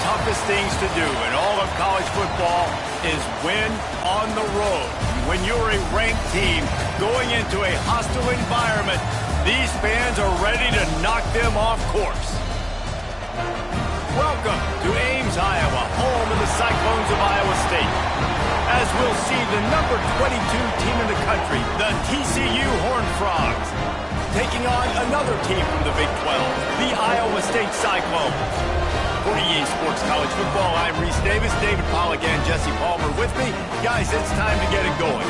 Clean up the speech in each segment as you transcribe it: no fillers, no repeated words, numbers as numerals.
toughest things to do in all of college football is win on the road. When you're a ranked team going into a hostile environment, these fans are ready to knock them off course. Welcome to Ames, Iowa, home of the Cyclones of Iowa State. As we'll see the number 22 team in the country, the TCU Horned Frogs, taking on another team from the Big 12, the Iowa State Cyclones. For EA Sports College Football, I'm Reese Davis, David Pollack, and Jesse Palmer with me. Guys, it's time to get it going.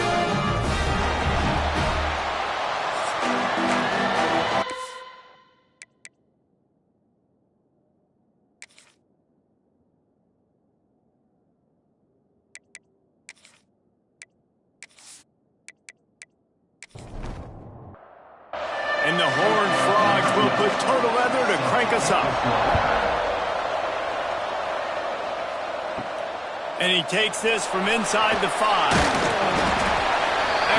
And the Horned Frogs will put total leather to crank us up. And he takes this from inside the 5.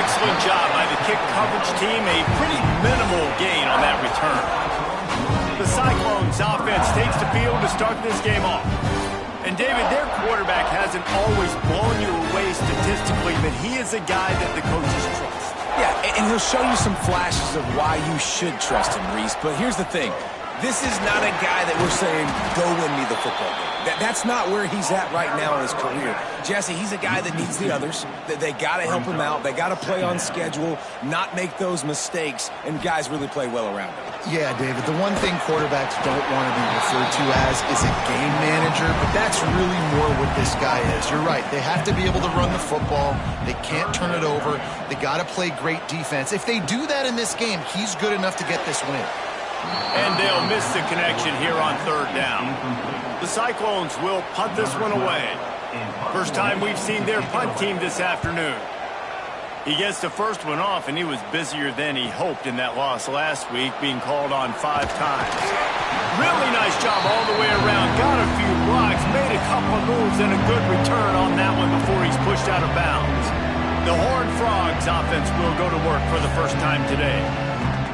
Excellent job by the kick coverage team. A pretty minimal gain on that return. The Cyclones offense takes the field to start this game off. And David, their quarterback hasn't always blown you away statistically, but he is a guy that the coaches trust. Yeah, and he'll show you some flashes of why you should trust him, Reese. But here's the thing. This is not a guy that we're saying, go win me the football game. That's not where he's at right now in his career. Jesse, he's a guy that needs the others. They got to help him out. They got to play on schedule, not make those mistakes, and guys really play well around him. Yeah, David, the one thing quarterbacks don't want to be referred to as is a game manager, but that's really more what this guy is. You're right. They have to be able to run the football. They can't turn it over. They got to play great defense. If they do that in this game, he's good enough to get this win. And they'll miss the connection here on third down. The Cyclones will punt this one away. First time we've seen their punt team this afternoon. He gets the first one off, and he was busier than he hoped in that loss last week, being called on 5 times. Really nice job all the way around. Got a few blocks, made a couple of moves, and a good return on that one before he's pushed out of bounds. The Horned Frogs offense will go to work for the first time today.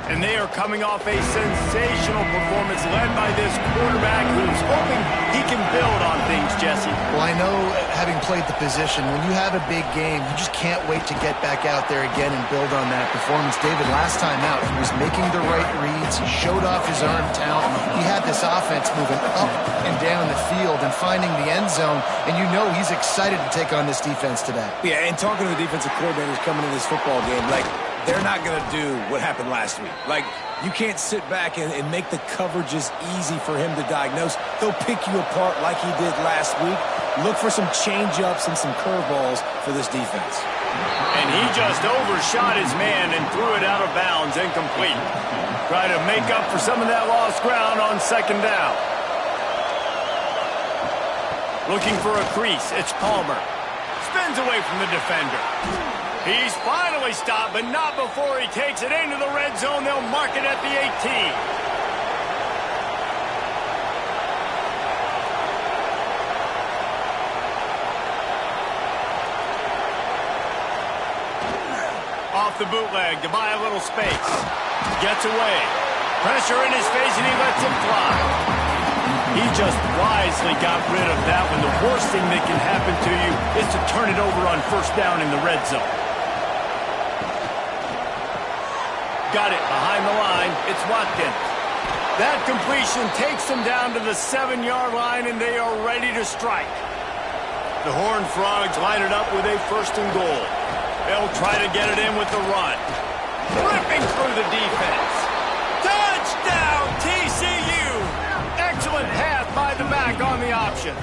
And they are coming off a sensational performance led by this quarterback who's hoping he can build on things, Jesse. Well, I know, having played the position, when you have a big game, you just can't wait to get back out there again and build on that performance. David, last time out, he was making the right reads. He showed off his arm talent. He had this offense moving up and down the field and finding the end zone. And you know he's excited to take on this defense today. Yeah, and talking to the defensive coordinators coming into this football game, they're not going to do what happened last week. You can't sit back and make the coverages easy for him to diagnose. They'll pick you apart like he did last week. Look for some change-ups and some curveballs for this defense. And he just overshot his man and threw it out of bounds, incomplete. Try to make up for some of that lost ground on second down. Looking for a crease, it's Palmer. Spins away from the defender. He's finally stopped, but not before he takes it into the red zone. They'll mark it at the 18. Off the bootleg to buy a little space. Gets away. Pressure in his face, and he lets it fly. He just wisely got rid of that one. The worst thing that can happen to you is to turn it over on first down in the red zone. Got it behind the line. It's Watkins. That completion takes them down to the 7-yard line, and they are ready to strike. The Horned Frogs line it up with a first and goal. They'll try to get it in with the run. Ripping through the defense. Touchdown, TCU! Excellent pass by the back on the option.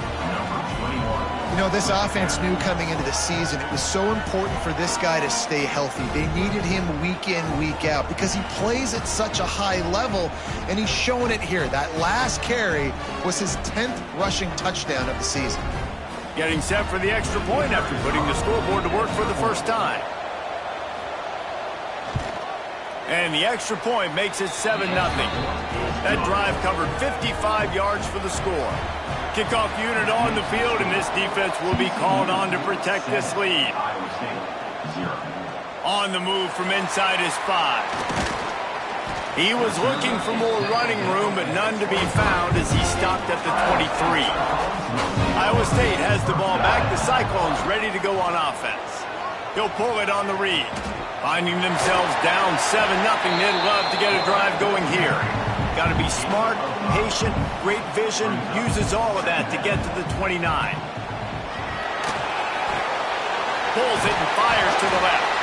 You know, this offense knew coming into the season it was so important for this guy to stay healthy. They needed him week in, week out because he plays at such a high level, and he's showing it here. That last carry was his 10th rushing touchdown of the season. Getting set for the extra point after putting the scoreboard to work for the first time. And the extra point makes it 7-0. That drive covered 55 yards for the score. Kickoff unit on the field, and this defense will be called on to protect this lead. On the move from inside his 5. He was looking for more running room, but none to be found as he stopped at the 23. has the ball back. The Cyclones ready to go on offense. He'll pull it on the read. Finding themselves down 7-0. They'd love to get a drive going here. Got to be smart, patient, great vision. Uses all of that to get to the 29. Pulls it and fires to the left.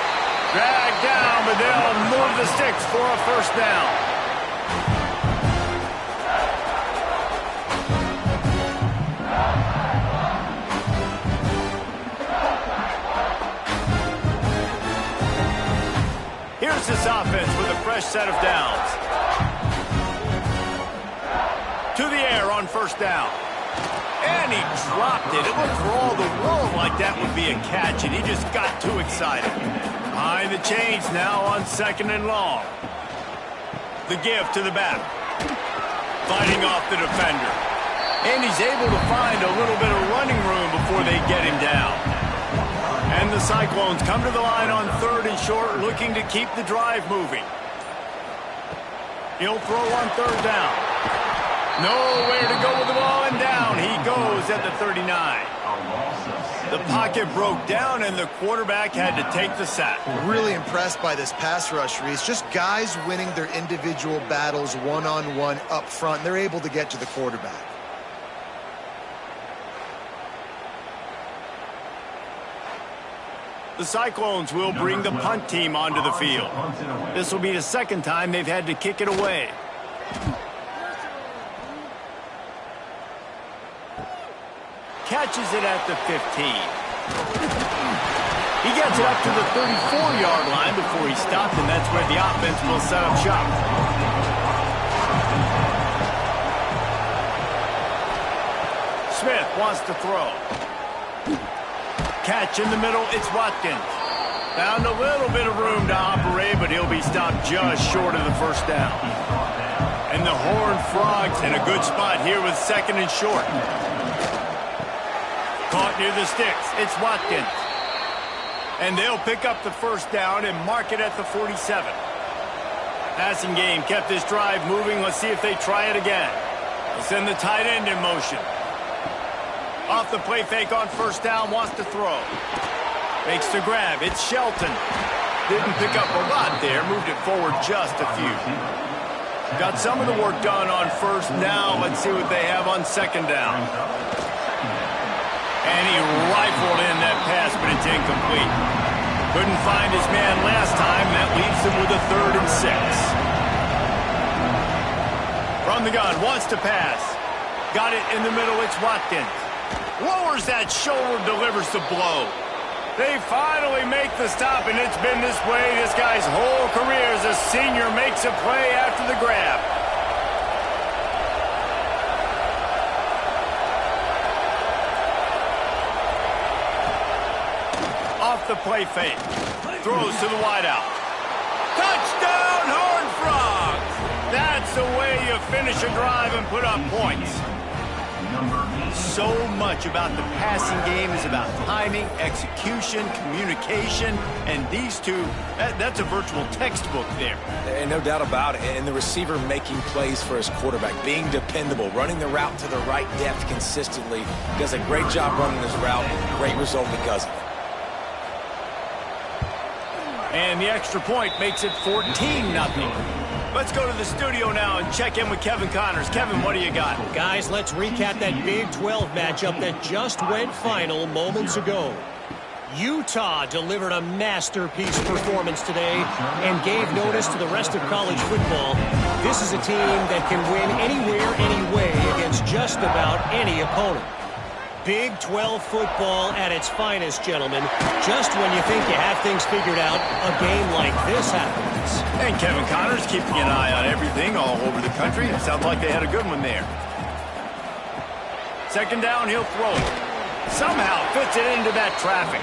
Dragged down, but they'll move the sticks for a first down. Here's this offense with a fresh set of downs. To the air on first down. And he dropped it. It looked for all the world like that would be a catch, and he just got too excited. Behind the chains now on 2nd and long. The give to the back. Fighting off the defender. And he's able to find a little bit of running room before they get him down. And the Cyclones come to the line on 3rd and short, looking to keep the drive moving. He'll throw on 3rd down. Nowhere to go with the ball, and down he goes at the 39. The pocket broke down, and the quarterback had to take the sack. Really impressed by this pass rush, Reese. Just guys winning their individual battles one-on-one up front. They're able to get to the quarterback. The Cyclones will bring the punt team onto the field. This will be the 2nd time they've had to kick it away. Catches it at the 15. He gets it up to the 34-yard line before he stopped, and that's where the offense will set up shop. Smith wants to throw. Catch in the middle, it's Watkins. Found a little bit of room to operate, but he'll be stopped just short of the first down. And the Horned Frogs in a good spot here with 2nd and short. Caught near the sticks, it's Watkins. And they'll pick up the first down and mark it at the 47. Passing game kept this drive moving. Let's see if they try it again. They'll send the tight end in motion. Off the play fake on first down, wants to throw. Fakes to grab, it's Shelton. Didn't pick up a lot there, moved it forward just a few. Got some of the work done on first. Now let's see what they have on 2nd down. And he rifled in that pass, but it's incomplete. Couldn't find his man last time. That leaves him with a 3rd and 6. From the gun, wants to pass. Got it in the middle, it's Watkins. Lowers that shoulder, delivers the blow. They finally make the stop, and it's been this way this guy's whole career as a senior. Makes a play after the grab. Off the play fake. Throws to the wideout. Touchdown, Horned Frogs! That's the way you finish a drive and put up points. So much about the passing game is about timing, execution, communication, and these two, that's a virtual textbook there. And no doubt about it. And the receiver making plays for his quarterback, being dependable, running the route to the right depth consistently. Does a great job running his route. Great result because of it. And the extra point makes it 14-0. Let's go to the studio now and check in with Kevin Connors. Kevin, what do you got? Guys, let's recap that Big 12 matchup that just went final moments ago. Utah delivered a masterpiece performance today and gave notice to the rest of college football. This is a team that can win anywhere, anyway against just about any opponent. Big 12 football at its finest, gentlemen. Just when you think you have things figured out, a game like this happens. And Kevin Connors keeping an eye on everything all over the country. It sounds like they had a good one there. 2nd down, he'll throw it. Somehow fits it into that traffic.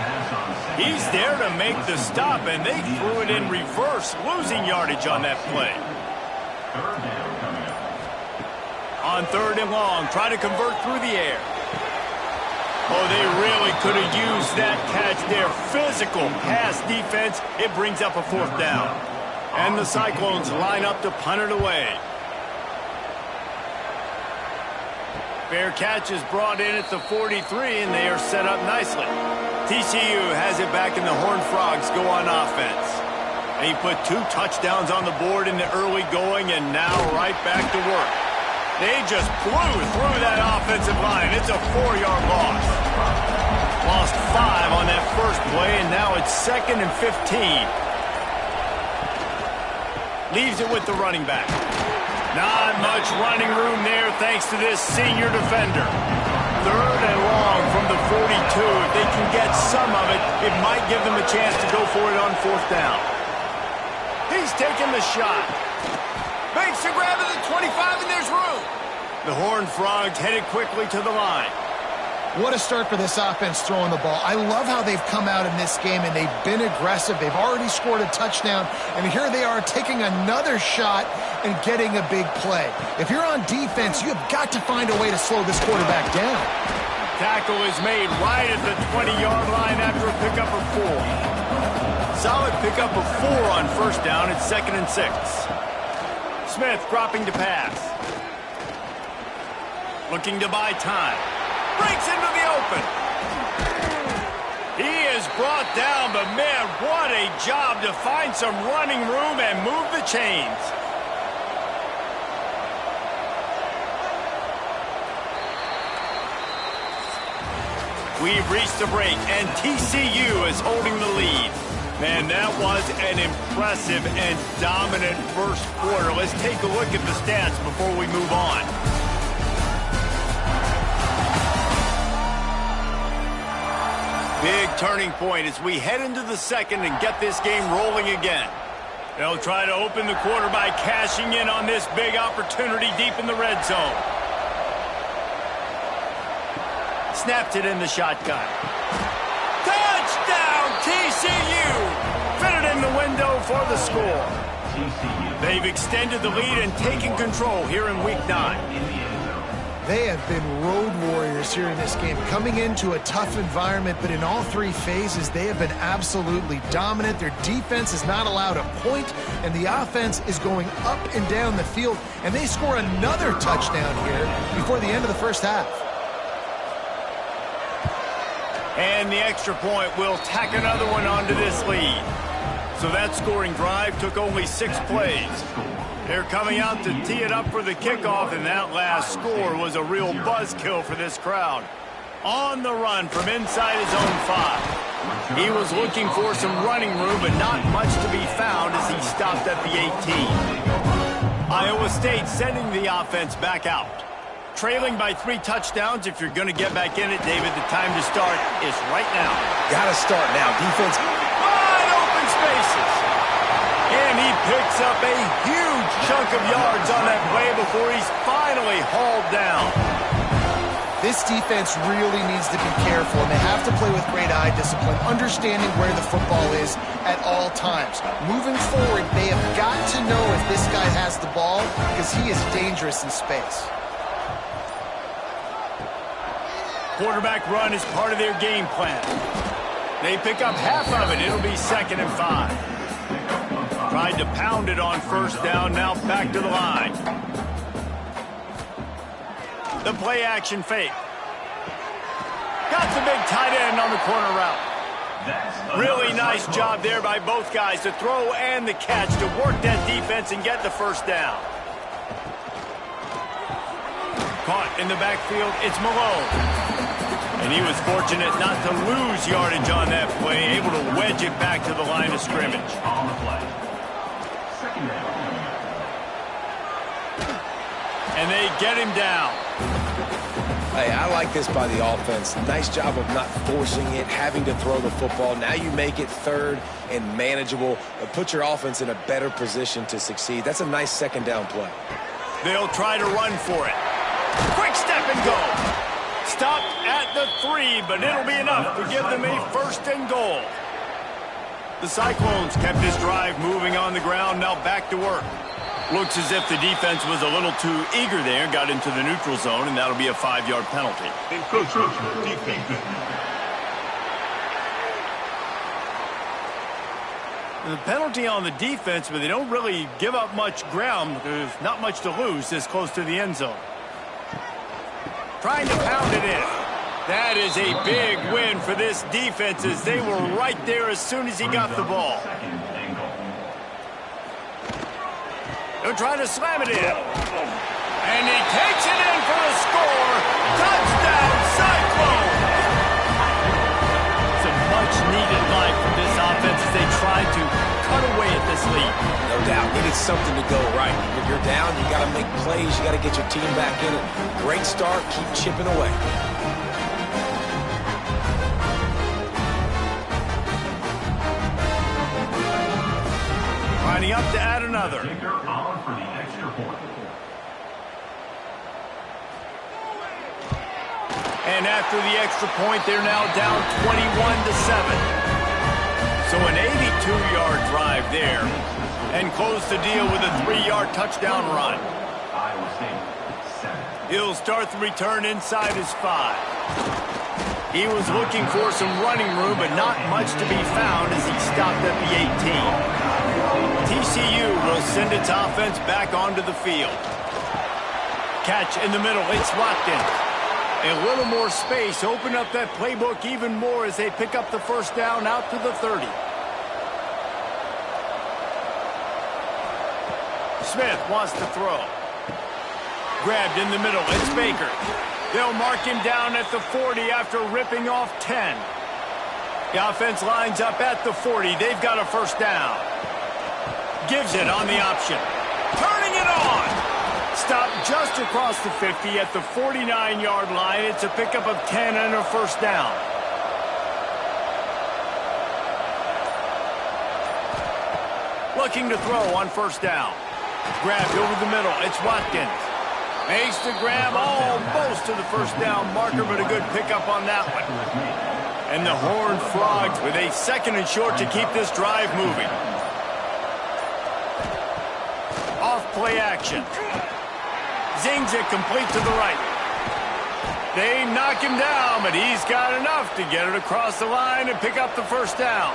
He's there to make the stop, and they threw it in reverse, losing yardage on that play. On 3rd and long, try to convert through the air. Oh, they really could have used that catch there. Physical pass defense. It brings up a 4th down. And the Cyclones line up to punt it away. Fair catch is brought in at the 43, and they are set up nicely. TCU has it back, and the Horned Frogs go on offense. He put 2 touchdowns on the board in the early going, and now right back to work. They just blew through that offensive line. It's a 4-yard loss. Lost 5 on that first play, and now it's 2nd and 15. Leaves it with the running back. Not much running room there thanks to this senior defender. 3rd and long from the 42. If they can get some of it, it might give them a chance to go for it on 4th down. He's taking the shot. Makes a grab at the 25, and there's room. The Horned Frogs headed quickly to the line. What a start for this offense throwing the ball. I love how they've come out in this game, and they've been aggressive. They've already scored a touchdown, and here they are taking another shot and getting a big play. If you're on defense, you have got to find a way to slow this quarterback down. Tackle is made right at the 20-yard line after a pickup of 4. Solid pickup of 4 on 1st down. It's 2nd and 6. Smith dropping to pass. Looking to buy time. Breaks into the open. He is brought down, but man, what a job to find some running room and move the chains. We've reached the break, and TCU is holding the lead. Man, that was an impressive and dominant first quarter. Let's take a look at the stats before we move on. Big turning point as we head into the 2nd and get this game rolling again. They'll try to open the quarter by cashing in on this big opportunity deep in the red zone. Snapped it in the shotgun. Touchdown, TCU! Fitted in the window for the score. They've extended the lead and taken control here in Week 9. They have been road warriors here in this game, coming into a tough environment, but in all 3 phases, they have been absolutely dominant. Their defense is not allowed a point, and the offense is going up and down the field, and they score another touchdown here before the end of the first half. And the extra point will tack another one onto this lead. So that scoring drive took only 6 plays. They're coming out to tee it up for the kickoff, and that last score was a real buzzkill for this crowd. On the run from inside his own 5. He was looking for some running room, but not much to be found as he stopped at the 18. Iowa State sending the offense back out. Trailing by 3 touchdowns. If you're going to get back in it, David, the time to start is right now. Got to start now. Defense. Wide open spaces. And he picks up a huge chunk of yards on that play before he's finally hauled down. This defense really needs to be careful, and they have to play with great eye discipline, understanding where the football is at all times. Moving forward, they have got to know if this guy has the ball, because he is dangerous in space. Quarterback run is part of their game plan. They pick up half of it. It'll be 2nd and 5. Tried to pound it on 1st down, now back to the line. The play action fake. Got the big tight end on the corner route. Really nice job there by both guys to throw and the catch to work that defense and get the 1st down. Caught in the backfield, it's Malone. And he was fortunate not to lose yardage on that play, able to wedge it back to the line of scrimmage. On the play. And they get him down. Hey, I like this by the offense. Nice job of not forcing it, having to throw the football. Now you make it 3rd and manageable. Put your offense in a better position to succeed. That's a nice 2nd down play. They'll try to run for it. Quick step and go. Stopped at the 3, but it'll be enough to give them a 1st and goal. The Cyclones kept this drive moving on the ground, now back to work. Looks as if the defense was a little too eager there, got into the neutral zone, and that'll be a 5-yard penalty. The penalty on the defense, but they don't really give up much ground. There's not much to lose this close to the end zone. Trying to pound it in. That is a big win for this defense as they were right there as soon as he got the ball. They're trying to slam it in. And he takes it in for the score. Touchdown, Cyclone! It's a much-needed line for this offense as they try to cut away at this lead. No doubt. Needed something to go right. When you're down, you got to make plays. You got to get your team back in it. Great start. Keep chipping away. Lining up to add another. And after the extra point, they're now down 21-7. So an 82-yard drive there. And close the deal with a 3-yard touchdown run. He'll start the return inside his 5. He was looking for some running room, but not much to be found as he stopped at the 18. TCU will send its offense back onto the field. Catch in the middle. It's Watkins. A little more space. Open up that playbook even more as they pick up the first down out to the 30. Smith wants to throw. Grabbed in the middle. It's Baker. They'll mark him down at the 40 after ripping off 10. The offense lines up at the 40. They've got a first down. Gives it on the option. Turning it on. Stop just across the 50 at the 49-yard line. It's a pickup of 10 and a first down. Looking to throw on first down. Grabbed over the middle. It's Watkins. Makes the grab almost to the first down marker, but a good pickup on that one. And the Horned Frogs with a second and short to keep this drive moving. Off play action. Zings it complete to the right. They knock him down, but he's got enough to get it across the line and pick up the first down.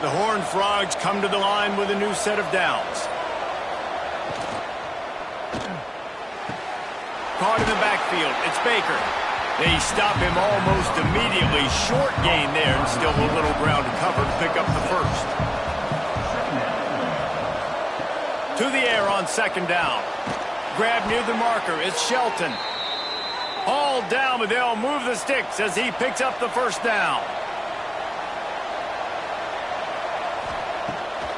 The Horned Frogs come to the line with a new set of downs. Caught in the backfield. It's Baker. They stop him almost immediately. Short gain there and still a little ground to cover to pick up the first. To the air on second down. Grab near the marker. It's Shelton. Hauled down, but they'll move the sticks as he picks up the first down.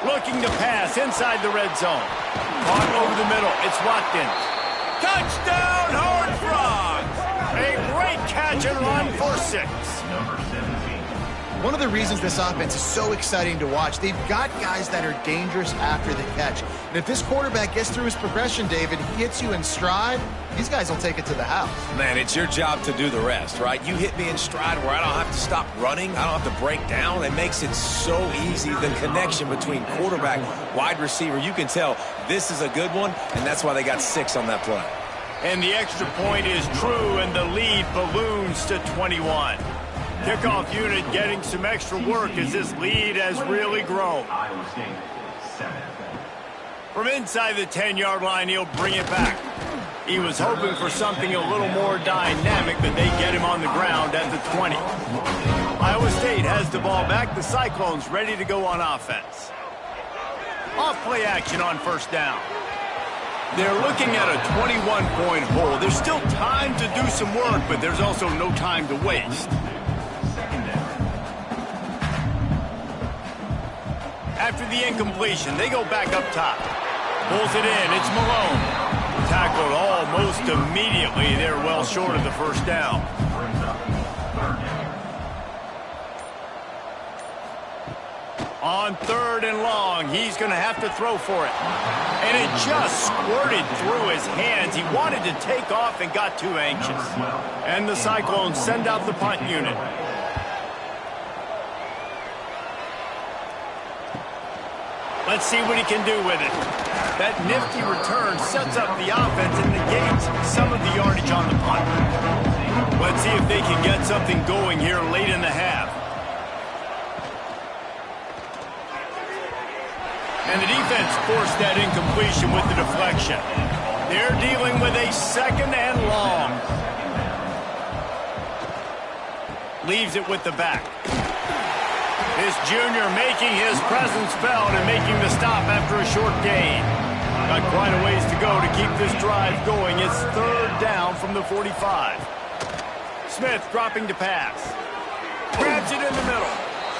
Looking to pass inside the red zone. Caught over the middle. It's Watkins. Touchdown, Horned Frogs! A great catch and run for 6. One of the reasons this offense is so exciting to watch, they've got guys that are dangerous after the catch. And if this quarterback gets through his progression, David, he hits you in stride, these guys will take it to the house. Man, it's your job to do the rest, right? You hit me in stride where I don't have to stop running. I don't have to break down. It makes it so easy. The connection between quarterback, wide receiver, you can tell this is a good one, and that's why they got 6 on that play. And the extra point is true, and the lead balloons to 21. Kickoff unit getting some extra work as this lead has really grown. From inside the 10-yard line, he'll bring it back. He was hoping for something a little more dynamic, but they get him on the ground at the 20. Iowa State has the ball back. The Cyclones ready to go on offense. Off play action on first down. They're looking at a 21-point hole. There's still time to do some work, but there's also no time to waste. After the incompletion, they go back up top. Pulls it in. It's Malone. Tackled almost immediately. They're well short of the first down. On third and long, he's going to have to throw for it. And it just squirted through his hands. He wanted to take off and got too anxious. And the Cyclones send out the punt unit. Let's see what he can do with it. That nifty return sets up the offense and negates some of the yardage on the punt. Let's see if they can get something going here late in the half. And the defense forced that incompletion with the deflection. They're dealing with a second and long. Leaves it with the back. This junior making his presence felt and making the stop after a short gain. Got quite a ways to go to keep this drive going. It's third down from the 45. Smith dropping to pass. Grabs it in the middle.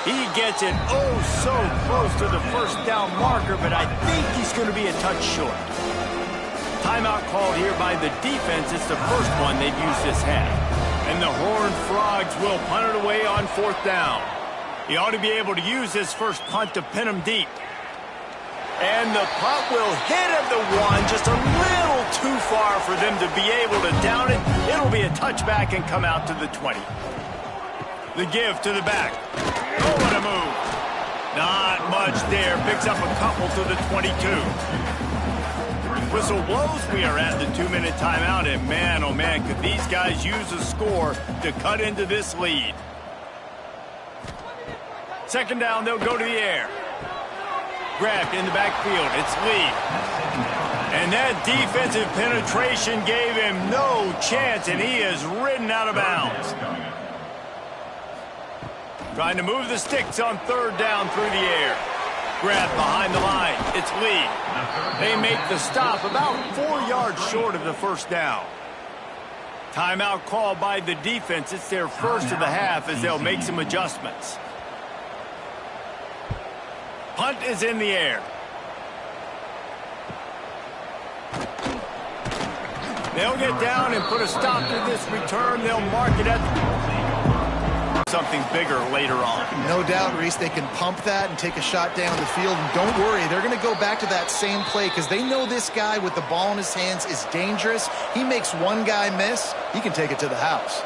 He gets it oh so close to the first down marker, but I think he's going to be a touch short. Timeout called here by the defense. It's the first one they've used this half. And the Horned Frogs will punt it away on fourth down. He ought to be able to use his first punt to pin him deep. And the punt will hit at the one, just a little too far for them to be able to down it. It'll be a touchback and come out to the 20. The give to the back. Oh, what a move. Not much there. Picks up a couple to the 22. Whistle blows. We are at the 2-minute timeout, and man, oh man, could these guys use a score to cut into this lead. Second down, they'll go to the air. Grabbed in the backfield. It's Lee. And that defensive penetration gave him no chance, and he is ridden out of bounds. Trying to move the sticks on third down through the air. Grab behind the line. It's Lee. They make the stop about 4 yards short of the first down. Timeout called by the defense. It's their first of the half as they'll make some adjustments. Punt is in the air. They'll get down and put a stop to this return. They'll mark it at something bigger later on. No doubt, Reese, they can pump that and take a shot down the field. And don't worry, they're going to go back to that same play because they know this guy with the ball in his hands is dangerous. He makes one guy miss, he can take it to the house.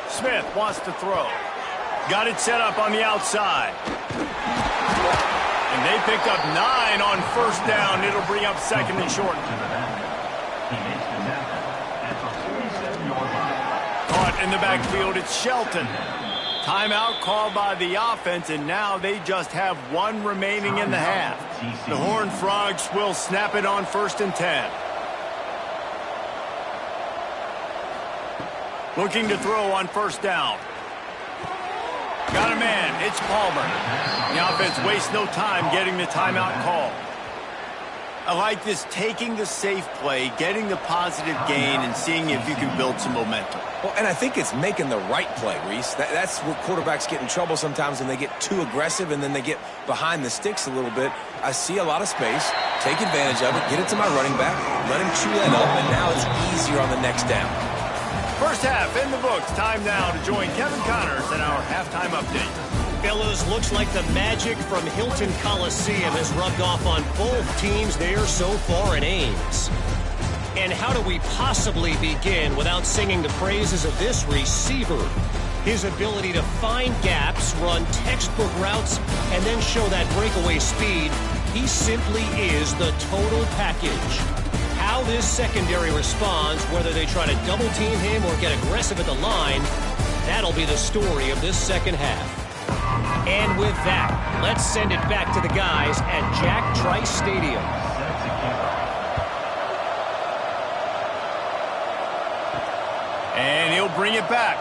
Smith wants to throw. Got it set up on the outside. And they pick up 9 on first down. It'll bring up second and short. Caught in the backfield, it's Shelton. Timeout called by the offense, and now they just have 1 remaining in the half. The Horned Frogs will snap it on first and 10. Looking to throw on first down. Got a man. It's Palmer. The offense wastes no time getting the timeout call. I like this, taking the safe play, getting the positive gain, and seeing if you can build some momentum. Well, and I think it's making the right play, Reese. That's where quarterbacks get in trouble sometimes when they get too aggressive and then they get behind the sticks a little bit. I see a lot of space. Take advantage of it. Get it to my running back. Let him chew that up, and now it's easier on the next down. First half in the books. Time now to join Kevin Connors in our halftime update. Fellas, looks like the magic from Hilton Coliseum has rubbed off on both teams there so far in Ames. And how do we possibly begin without singing the praises of this receiver? His ability to find gaps, run textbook routes, and then show that breakaway speed. He simply is the total package. How this secondary responds, whether they try to double-team him or get aggressive at the line, that'll be the story of this second half. And with that, let's send it back to the guys at Jack Trice Stadium. And he'll bring it back.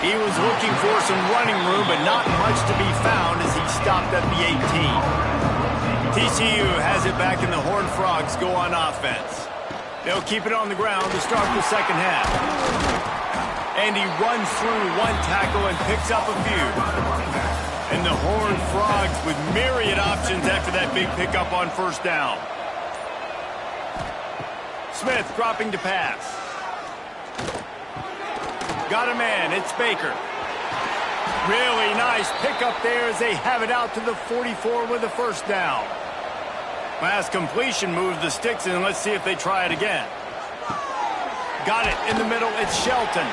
He was looking for some running room, but not much to be found as he stopped at the 18. TCU has it back, and the Horned Frogs go on offense. They'll keep it on the ground to start the second half. And he runs through 1 tackle and picks up a few. And the Horned Frogs with myriad options after that big pickup on first down. Smith dropping to pass. Got a man. It's Baker. Really nice pickup there as they have it out to the 44 with a first down. Pass completion moves the sticks, and let's see if they try it again. Got it in the middle. It's Shelton.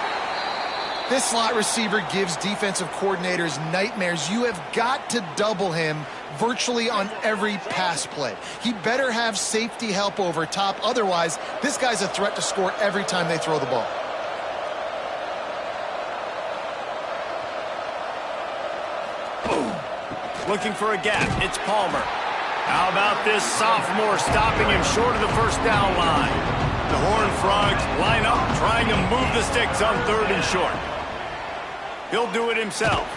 This slot receiver gives defensive coordinators nightmares. You have got to double him virtually on every pass play. He better have safety help over top. Otherwise, this guy's a threat to score every time they throw the ball. Looking for a gap. It's Palmer. How about this sophomore stopping him short of the first down line? The Horned Frogs line up, trying to move the sticks on 3rd and short. He'll do it himself.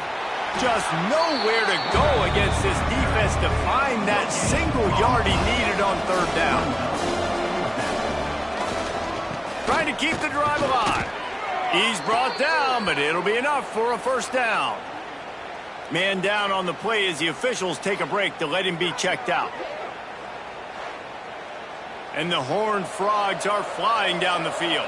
Just nowhere to go against this defense to find that single yard he needed on 3rd down. Trying to keep the drive alive. He's brought down, but it'll be enough for a 1st down. Man down on the play as the officials take a break to let him be checked out. And the Horned Frogs are flying down the field.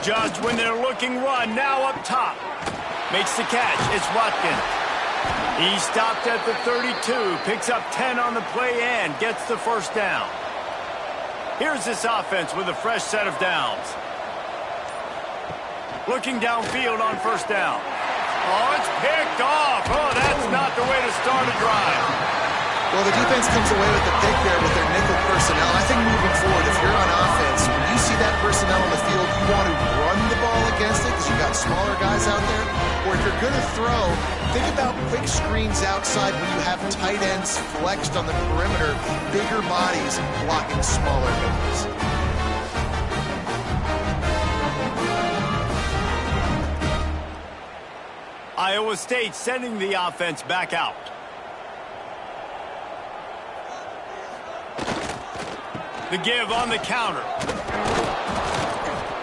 Just when they're looking run, now up top. Makes the catch. It's Watkins. He stopped at the 32, picks up 10 on the play and gets the 1st down. Here's this offense with a fresh set of downs. Looking downfield on 1st down. Oh, it's picked off. Oh, that's not the way to start a drive. Well, the defense comes away with the pick there with their nickel personnel. I think moving forward, if you're on offense, when you see that personnel on the field, you want to run the ball against it because you've got smaller guys out there. Or if you're going to throw, think about quick screens outside when you have tight ends flexed on the perimeter, bigger bodies blocking smaller guys. Iowa State sending the offense back out. The give on the counter.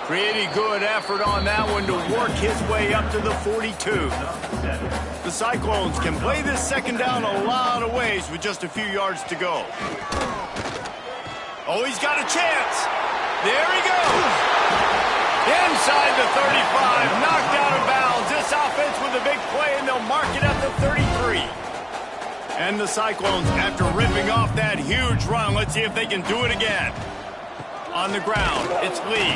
Pretty good effort on that one to work his way up to the 42. The Cyclones can play this 2nd down a lot of ways with just a few yards to go. Oh, he's got a chance. There he goes. Inside the 35, knocked out of bounds. This offense with a big play, and they'll mark it at the 33. And the Cyclones, after ripping off that huge run, let's see if they can do it again. On the ground, it's Lee.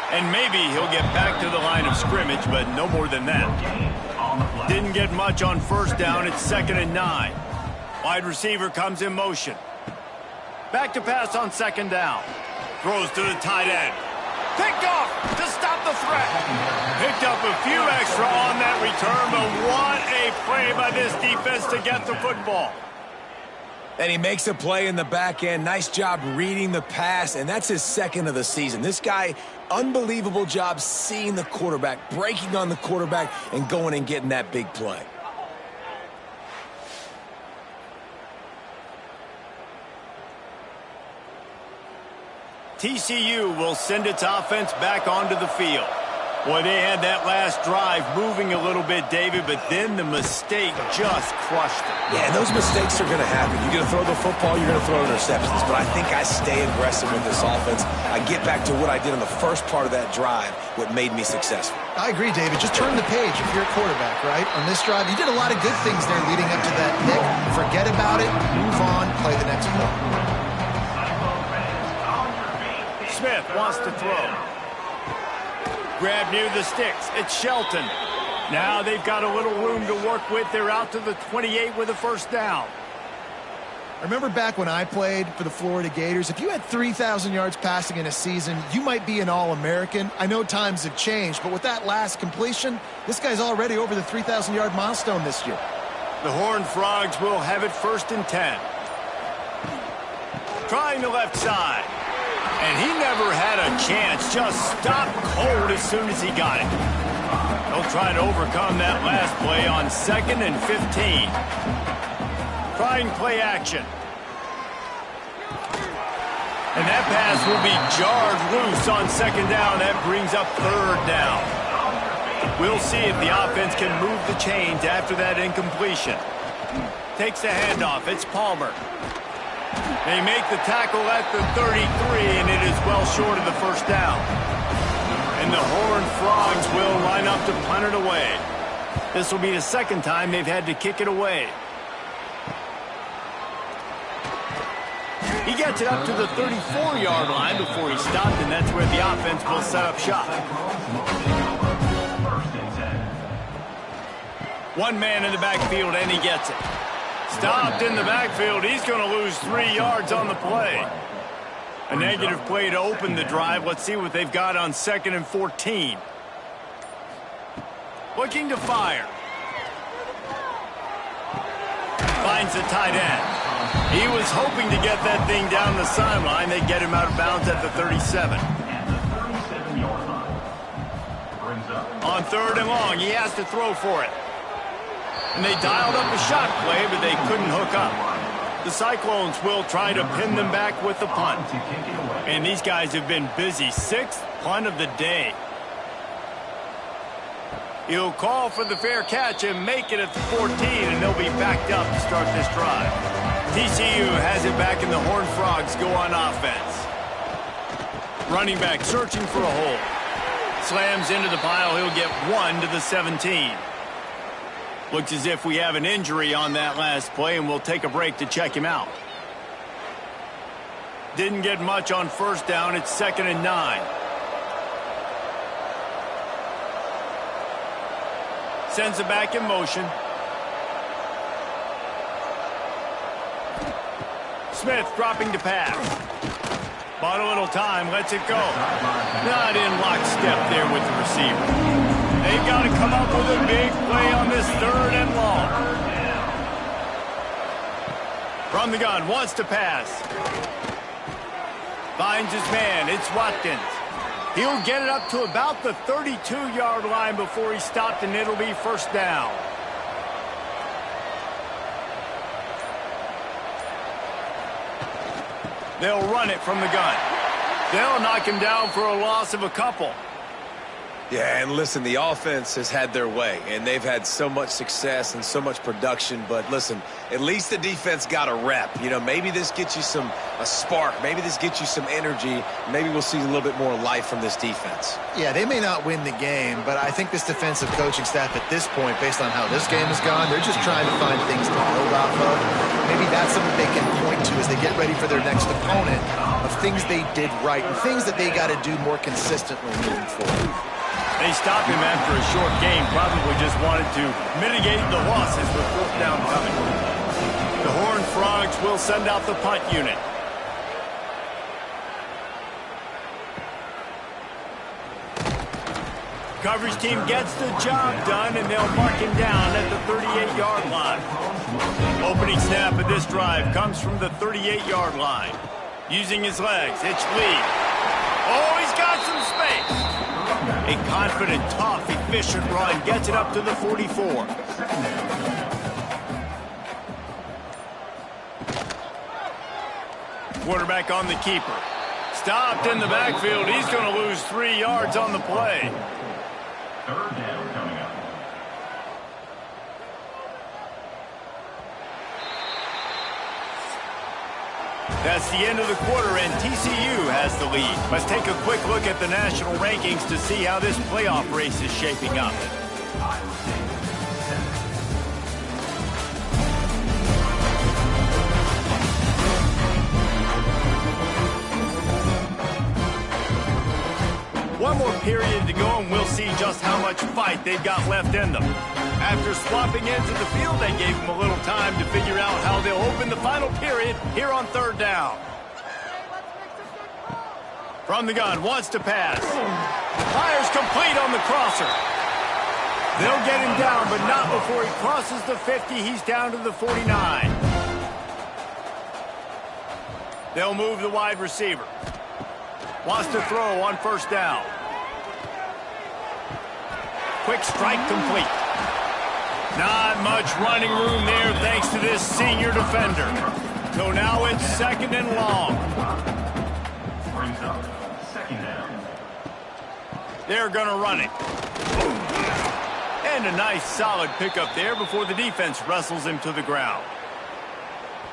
And maybe he'll get back to the line of scrimmage, but no more than that. Didn't get much on 1st down. It's 2nd and 9. Wide receiver comes in motion. Back to pass on 2nd down. Throws to the tight end. Picked off to stop the threat. Picked up a few extra on that return, but what a play by this defense to get the football. And he makes a play in the back end. Nice job reading the pass, and that's his 2nd of the season. This guy, unbelievable job seeing the quarterback, breaking on the quarterback, and going and getting that big play. TCU will send its offense back onto the field. Boy, they had that last drive moving a little bit, David, but then the mistake just crushed it. Yeah, and those mistakes are going to happen. You're going to throw the football, you're going to throw interceptions, but I think I stay aggressive with this offense. I get back to what I did in the first part of that drive, what made me successful. I agree, David. Just turn the page if you're a quarterback, right? On this drive, you did a lot of good things there leading up to that pick. Forget about it, move on, play the next play. Smith wants to throw. Grab near the sticks. It's Shelton. Now they've got a little room to work with. They're out to the 28 with a 1st down. I remember back when I played for the Florida Gators, if you had 3,000 yards passing in a season, you might be an All-American. I know times have changed, but with that last completion, this guy's already over the 3,000-yard milestone this year. The Horned Frogs will have it 1st and 10. Trying the left side. And he never had a chance. Just stopped cold as soon as he got it. They'll try to overcome that last play on 2nd and 15. Trying play action. And that pass will be jarred loose on 2nd down. That brings up 3rd down. We'll see if the offense can move the chains after that incompletion. Takes the handoff. It's Palmer. They make the tackle at the 33, and it is well short of the 1st down. And the Horned Frogs will line up to punt it away. This will be the 2nd time they've had to kick it away. He gets it up to the 34-yard line before he stopped, and that's where the offense will set up shop. One man in the backfield, and he gets it. Stopped in the backfield. He's going to lose 3 yards on the play. A negative play to open the drive. Let's see what they've got on 2nd and 14. Looking to fire. Finds the tight end. He was hoping to get that thing down the sideline. They get him out of bounds at the 37. On 3rd and long, he has to throw for it. And they dialed up a shot play, but they couldn't hook up. The Cyclones will try to pin them back with the punt. And these guys have been busy. 6th punt of the day. He'll call for the fair catch and make it at the 14, and they'll be backed up to start this drive. TCU has it back, and the Horned Frogs go on offense. Running back searching for a hole. Slams into the pile. He'll get 1 to the 17. Looks as if we have an injury on that last play, and we'll take a break to check him out. Didn't get much on 1st down. It's 2nd and 9. Sends it back in motion. Smith dropping to pass. Bought a little time, lets it go. Not in lockstep there with the receiver. They've got to come up with a big play on this 3rd and long. From the gun, wants to pass. Finds his man, it's Watkins. He'll get it up to about the 32-yard line before he stopped, and it'll be 1st down. They'll run it from the gun. They'll knock him down for a loss of a couple. Yeah, and listen, the offense has had their way, and they've had so much success and so much production. But listen, at least the defense got a rep. You know, maybe this gets you a spark. Maybe this gets you some energy. Maybe we'll see a little bit more life from this defense. Yeah, they may not win the game, but I think this defensive coaching staff at this point, based on how this game has gone, they're just trying to find things to build off of. Maybe that's something they can point to as they get ready for their next opponent, of things they did right and things that they got to do more consistently moving forward. They stopped him after a short game, probably just wanted to mitigate the losses with 4th down coming. The Horned Frogs will send out the punt unit. Coverage team gets the job done, and they'll mark him down at the 38-yard line. Opening snap of this drive comes from the 38-yard line. Using his legs, it's Lee. Oh, he's got some space. A confident, tough, efficient run gets it up to the 44. Quarterback on the keeper. Stopped in the backfield. He's going to lose 3 yards on the play. 3rd down coming up. That's the end of the quarter, and TCU has the lead. Let's take a quick look at the national rankings to see how this playoff race is shaping up. One more period to go, and we'll see just how much fight they've got left in them. After swapping ends of the field, they gave them a little time to figure out how they'll open the final period here on 3rd down. From the gun, wants to pass. Fires complete on the crosser. They'll get him down, but not before he crosses the 50. He's down to the 49. They'll move the wide receiver. Wants to throw on 1st down. Quick strike complete. Not much running room there thanks to this senior defender. So now it's 2nd and long. Brings up 2nd down. They're going to run it. And a nice solid pickup there before the defense wrestles him to the ground.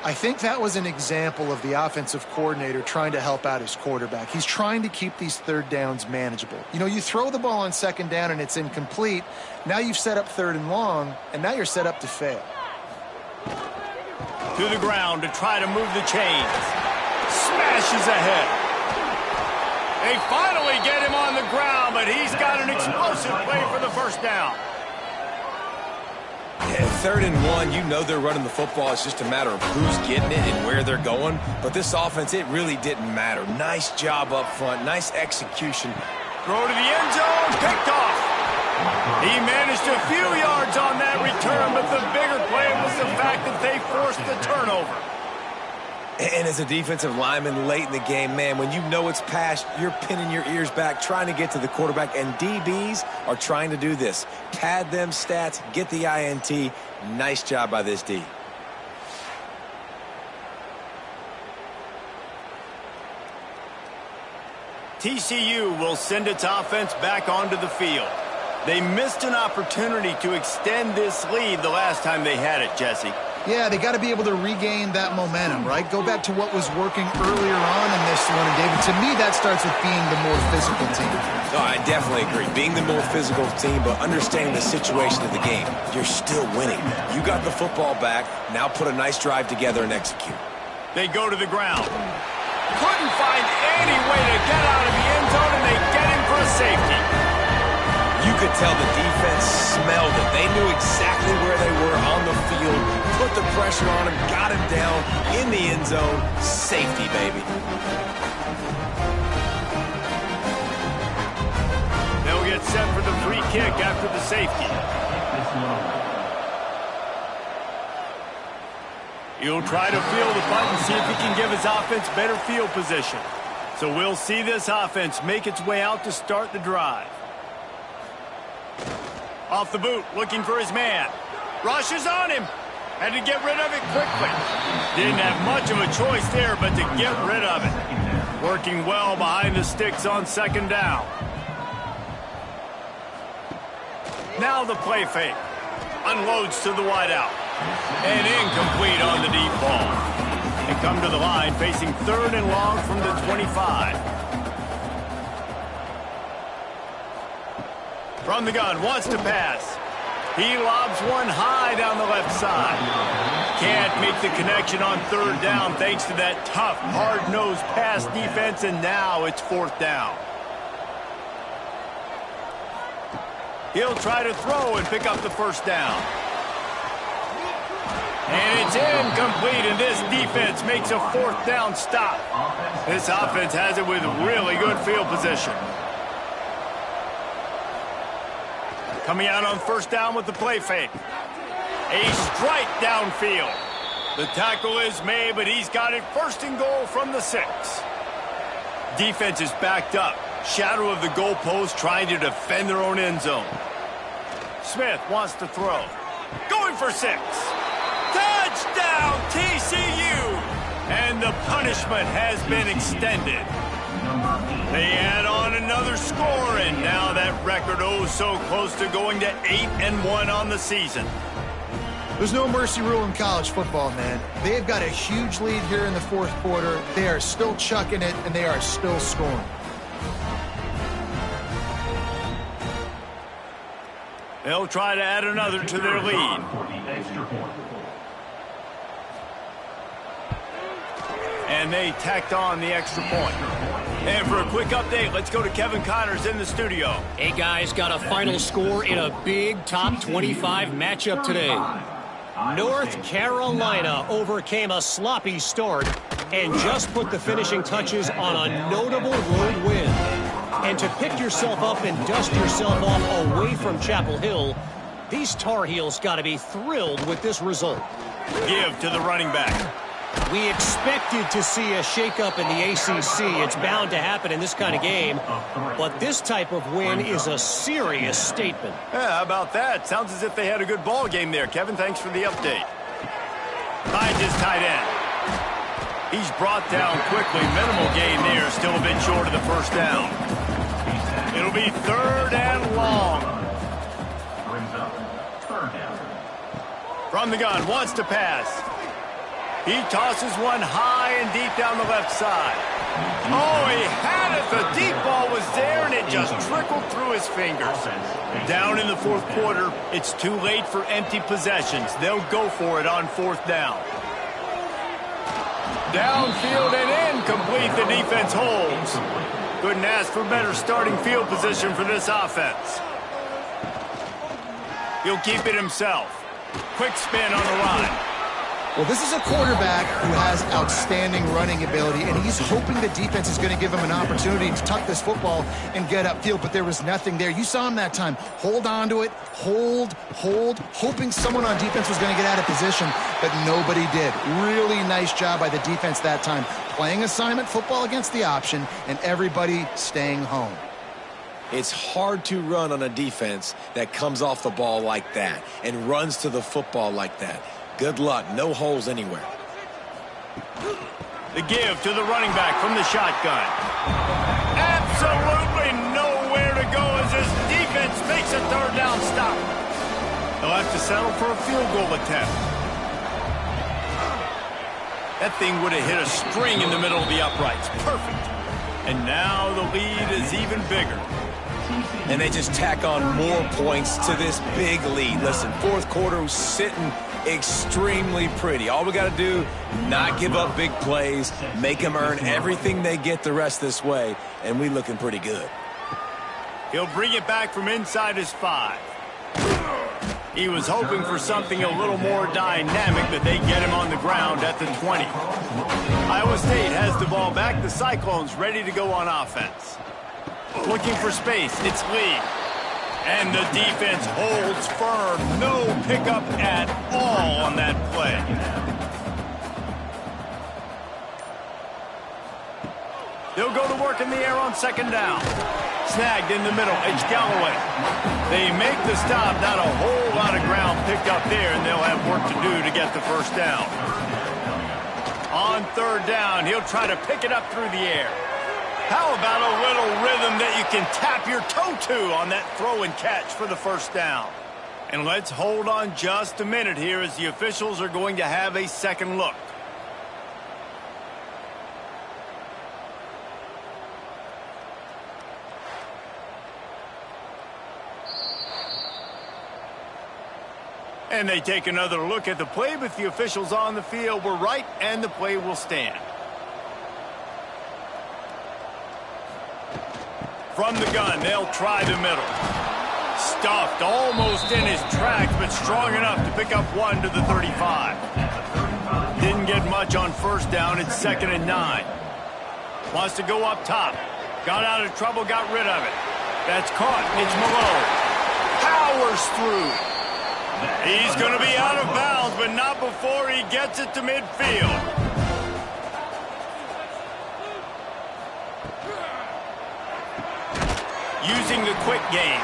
I think that was an example of the offensive coordinator trying to help out his quarterback. He's trying to keep these 3rd downs manageable. You know, you throw the ball on 2nd down and it's incomplete. Now you've set up 3rd and long, and now you're set up to fail. To the ground to try to move the chains. Smashes ahead. They finally get him on the ground, but he's got an explosive play for the 1st down. Yeah, 3rd and 1, you know they're running the football. It's just a matter of who's getting it and where they're going. But this offense, it really didn't matter. Nice job up front, nice execution. Throw to the end zone, picked off. He managed a few yards on that return, but the bigger play was the fact that they forced the turnover. And as a defensive lineman late in the game, man, when you know it's past, you're pinning your ears back, trying to get to the quarterback, and DBs are trying to do this. Pad them stats, get the INT. Nice job by this D. TCU will send its offense back onto the field. They missed an opportunity to extend this lead the last time they had it, Jesse. Yeah, they got to be able to regain that momentum, right? Go back to what was working earlier on in this one. And, David, to me, that starts with being the more physical team. No, I definitely agree. Being the more physical team, but understanding the situation of the game. You're still winning. You got the football back. Now put a nice drive together and execute. They go to the ground. Couldn't find any way to get out of the end zone, and they get him for a safety. You could tell the defense smelled it. They knew exactly where they were on the field, put the pressure on him, got him down in the end zone. Safety, baby. They'll get set for the free kick after the safety. He'll try to field the punt and see if he can give his offense better field position. So we'll see this offense make its way out to start the drive. Off the boot, looking for his man. Rushes on him. Had to get rid of it quickly. Didn't have much of a choice there, but to get rid of it. Working well behind the sticks on second down. Now the play fake. Unloads to the wideout. And incomplete on the deep ball. They come to the line facing 3rd and long from the 25. From the gun, wants to pass. He lobs one high down the left side. Can't make the connection on 3rd down thanks to that tough, hard-nosed pass defense, and now it's 4th down. He'll try to throw and pick up the 1st down. And it's incomplete, and this defense makes a 4th down stop. This offense has it with really good field position. Coming out on 1st down with the play fake. A strike downfield. The tackle is made, but he's got it 1st and goal from the 6. Defense is backed up. Shadow of the goalpost trying to defend their own end zone. Smith wants to throw. Going for 6. Touchdown, TCU! And the punishment has been extended. They add on another score, and now that record so close to going to 8-1 on the season. There's no mercy rule in college football, man. They've got a huge lead here in the 4th quarter. They are still chucking it, and they are still scoring. They'll try to add another to their lead. And they tacked on the extra point. And for a quick update, let's go to Kevin Connors in the studio. Hey, guys, got a final score in a big top 25 matchup today. North Carolina overcame a sloppy start and just put the finishing touches on a notable road win. And to pick yourself up and dust yourself off away from Chapel Hill, these Tar Heels got to be thrilled with this result. Give to the running back. We expected to see a shakeup in the ACC. It's bound to happen in this kind of game. But this type of win is a serious statement. Yeah, how about that? Sounds as if they had a good ball game there. Kevin, thanks for the update. Finds his tight end. He's brought down quickly. Minimal gain there. Still a bit short of the 1st down. It'll be 3rd and long. Brings up 3rd down. From the gun, wants to pass. He tosses one high and deep down the left side. Oh, he had it. The deep ball was there, and it just trickled through his fingers. Down in the 4th quarter, it's too late for empty possessions. They'll go for it on 4th down. Downfield and incomplete. The defense holds. Couldn't ask for better starting field position for this offense. He'll keep it himself. Quick spin on the line. Well, this is a quarterback who has outstanding running ability, and he's hoping the defense is going to give him an opportunity to tuck this football and get upfield, but there was nothing there. You saw him that time. Hold on to it, hold, hoping someone on defense was going to get out of position, but nobody did. Really nice job by the defense that time, playing assignment football against the option, and everybody staying home. It's hard to run on a defense that comes off the ball like that and runs to the football like that. Good luck. No holes anywhere. The give to the running back from the shotgun. Absolutely nowhere to go as this defense makes a third down stop. They'll have to settle for a field goal attempt. That thing would have hit a string in the middle of the uprights. Perfect. And now the lead is even bigger. And they just tack on more points to this big lead. Listen, fourth quarter was sitting extremely pretty. All we got to do, not give up big plays, make them earn everything they get the rest this way, and we looking pretty good. He'll bring it back from inside his 5. He was hoping for something a little more dynamic, but they get him on the ground at the 20. Iowa State has the ball back. The Cyclones ready to go on offense. Looking for space. It's Lee. And the defense holds firm. No pickup at all on that play. They'll go to work in the air on second down. Snagged in the middle. It's Galloway. They make the stop. Not a whole lot of ground picked up there, and they'll have work to do to get the first down. On third down, he'll try to pick it up through the air. How about a little rhythm that you can tap your toe to on that throw and catch for the first down? And let's hold on just a minute here as the officials are going to have a second look. And they take another look at the play, but the officials on the field were right, and the play will stand. From the gun, they'll try the middle. Stuffed almost in his tracks, but strong enough to pick up 1 to the 35. Didn't get much on first down. It's 2nd and 9. Wants to go up top. Got out of trouble, got rid of it. That's caught. It's Malone. Powers through. He's going to be out of bounds, but not before he gets it to midfield. Using the quick game.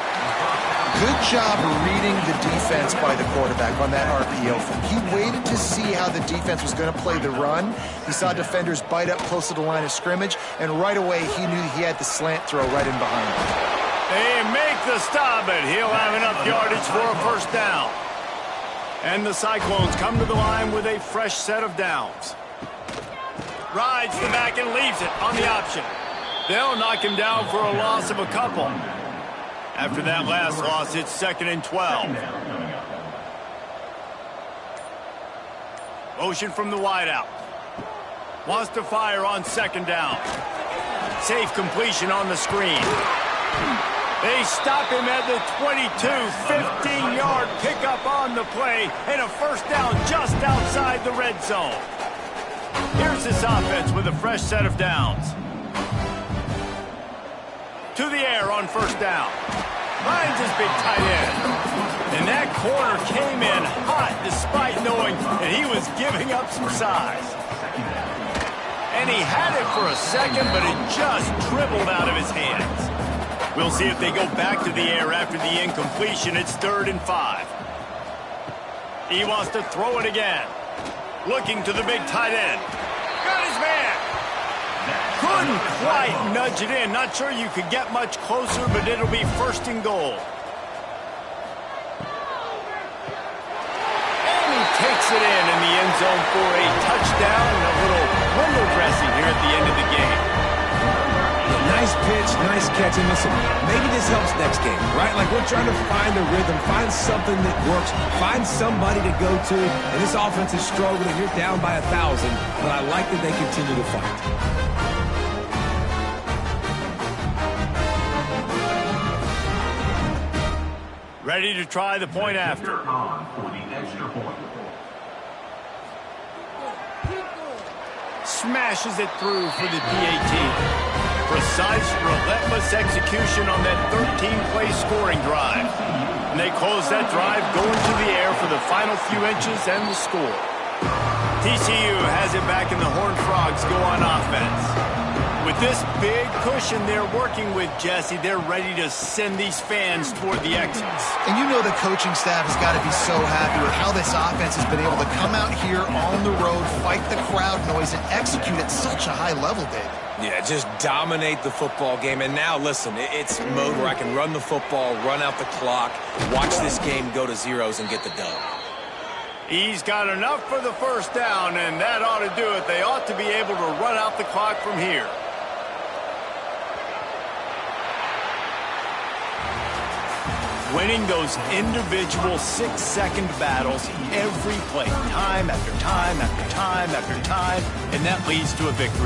Good job reading the defense by the quarterback on that RPO. He waited to see how the defense was going to play the run. He saw defenders bite up close to the line of scrimmage, and right away he knew he had the slant throw right in behind him. They make the stop, but he'll have enough yardage for a first down. And the Cyclones come to the line with a fresh set of downs. Rides the back and leaves it on the option. They'll knock him down for a loss of a couple. After that last loss, it's 2nd and 12. Motion from the wideout. Wants to fire on second down. Safe completion on the screen. They stop him at the 22, 15-yard pickup on the play, and a first down just outside the red zone. Here's this offense with a fresh set of downs. To the air on first down. Finds his big tight end. And that corner came in hot despite knowing that he was giving up some size. And he had it for a second, but it just dribbled out of his hands. We'll see if they go back to the air after the incompletion. It's 3rd and 5. He wants to throw it again. Looking to the big tight end. Got his man. Couldn't quite nudge it in. Not sure you could get much closer, but it'll be 1st and goal. And he takes it in the end zone for a touchdown and a little window dressing here at the end of the game. Nice pitch, nice catch. And listen, maybe this helps next game, right? Like we're trying to find a rhythm, find something that works, find somebody to go to. And this offense is struggling. You're down by 1,000, but I like that they continue to fight. Ready to try the point after. smashes it through for the PAT. Precise, relentless execution on that 13-play scoring drive. And they close that drive going to the air for the final few inches and the score. TCU has it back, and the Horned Frogs go on offense. With this big cushion they're working with, Jesse, they're ready to send these fans toward the exits. And you know the coaching staff has got to be so happy with how this offense has been able to come out here on the road, fight the crowd noise, and execute at such a high level, David. Yeah, just dominate the football game. And now, listen, it's mode where I can run the football, run out the clock, watch this game go to zeros, and get the dub. He's got enough for the first down, and that ought to do it. They ought to be able to run out the clock from here. Winning those individual 6-second battles every play, time after time after time after time, and that leads to a victory.